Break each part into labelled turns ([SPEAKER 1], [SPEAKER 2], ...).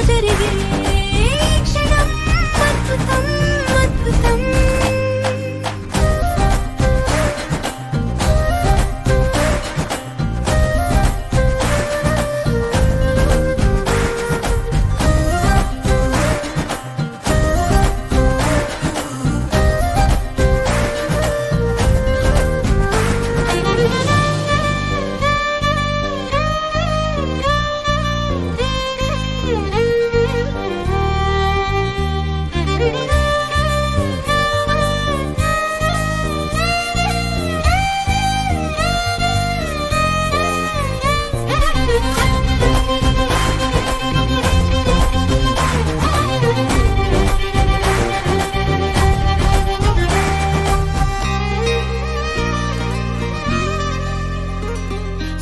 [SPEAKER 1] వెలిగే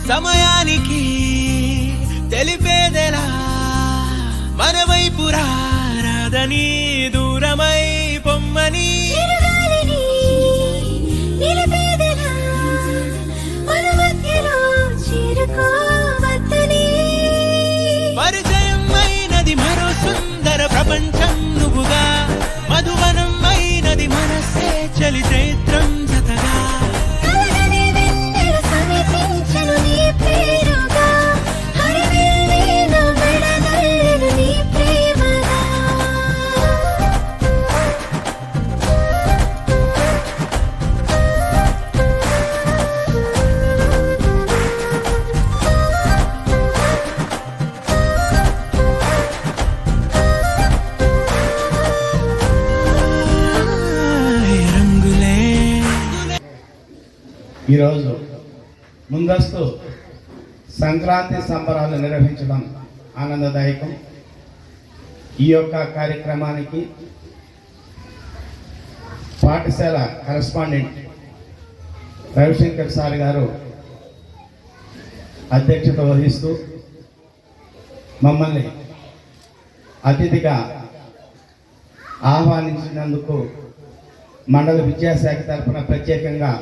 [SPEAKER 1] సమయానికి తెలిపేదెలా మన వైపు రాదని దూరమై పొమ్మని పరిచయం అయినది మరో సుందర ప్రపంచం నువ్వుగా మధువనం అయినది మనసే చలి చైత్రం జతగా
[SPEAKER 2] ఈరోజు ముందస్తు సంక్రాంతి సంబరాలు నిర్వహించడం ఆనందదాయకం. ఈ యొక్క కార్యక్రమానికి పాఠశాల కరెస్పాండెంట్ రవిశంకర్ సార్ గారు అధ్యక్షత వహిస్తూ మమ్మల్ని అతిథిగా ఆహ్వానించినందుకు మండల విద్యాశాఖ తరఫున ప్రత్యేకంగా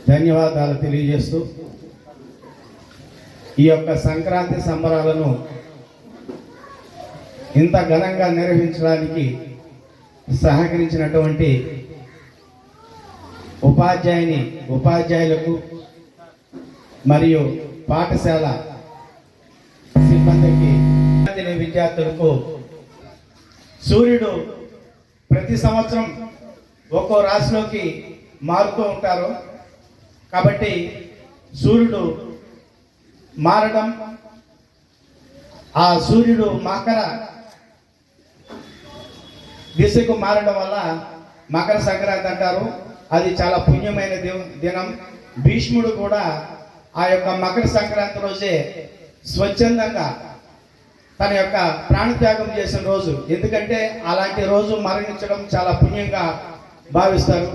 [SPEAKER 2] ధన్యవాదాలు తెలియజేస్తూ ఈ యొక్క సంక్రాంతి సంబరాలను ఇంత ఘనంగా నిర్వహించడానికి సహకరించినటువంటి ఉపాధ్యాయులకు మరియు పాఠశాల సిబ్బందికి విద్యార్థులకు సూర్యుడు ప్రతి సంవత్సరం ఒక్కో రాశిలోకి మారుతూ ఉంటారు. కాబట్టి సూర్యుడు మారడం, ఆ సూర్యుడు మకర దిశకు మారడం వల్ల మకర సంక్రాంతి అంటారు. అది చాలా పుణ్యమైన దినం. భీష్ముడు కూడా ఆ యొక్క మకర సంక్రాంతి రోజే స్వచ్ఛందంగా తన యొక్క ప్రాణత్యాగం చేసిన రోజు. ఎందుకంటే అలాంటి రోజు మరణించడం చాలా పుణ్యంగా భావిస్తారు.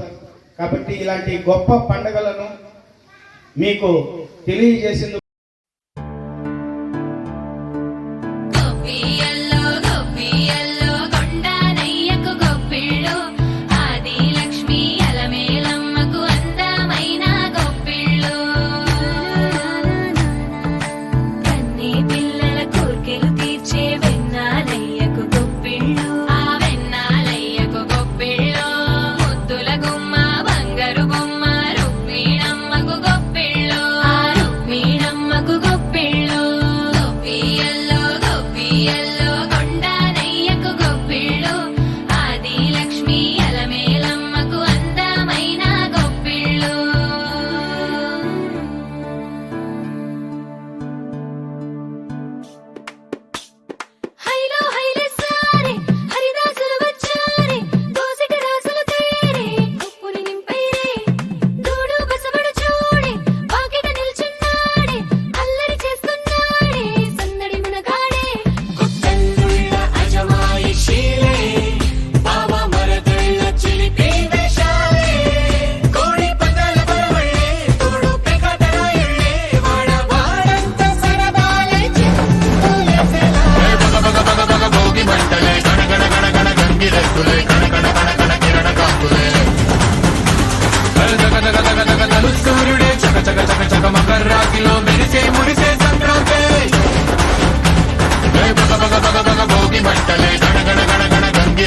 [SPEAKER 2] కాబట్టి ఇలాంటి గొప్ప పండుగలను మీకు తెలియజేసింది
[SPEAKER 3] రుక్మిణమ్మకు గొప్పిళ్ళు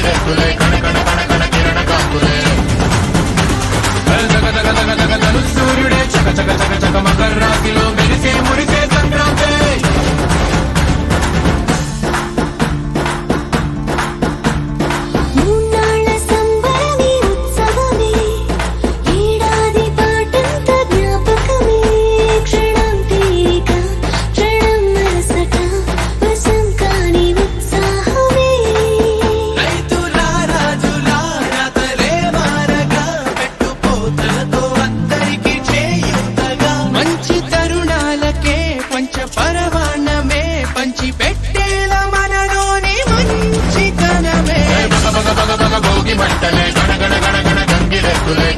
[SPEAKER 3] గంగిరెద్దులే కణకణ కణకణ కిరణ కాంతులే దగ దగ దగ దగ దలు సూర్యుడే చక చక చక చక మకర రాశిలో మెరిసే మురిసే సంక్రాంతి
[SPEAKER 4] మూన్నాళ్ళ సంబరమే ఉత్సవమే ఏడాది పాటంత జ్ఞాపకమే క్షణం తీరిక క్షణం మరసట వశం కాని ఉత్సాహమే
[SPEAKER 1] రైతుల రాజుల రాతలే మారగా పెట్టుపోతలతో అందరికీ చేయూతగా మంచి తరుణాలకే పంచ పరవాణమే పంచి పెట్టేల మనలోని మంచితనమే
[SPEAKER 3] భగ భగ భగ భగ భోగి మంటలే గణ గణ గణ గణ గంగిరెద్దులే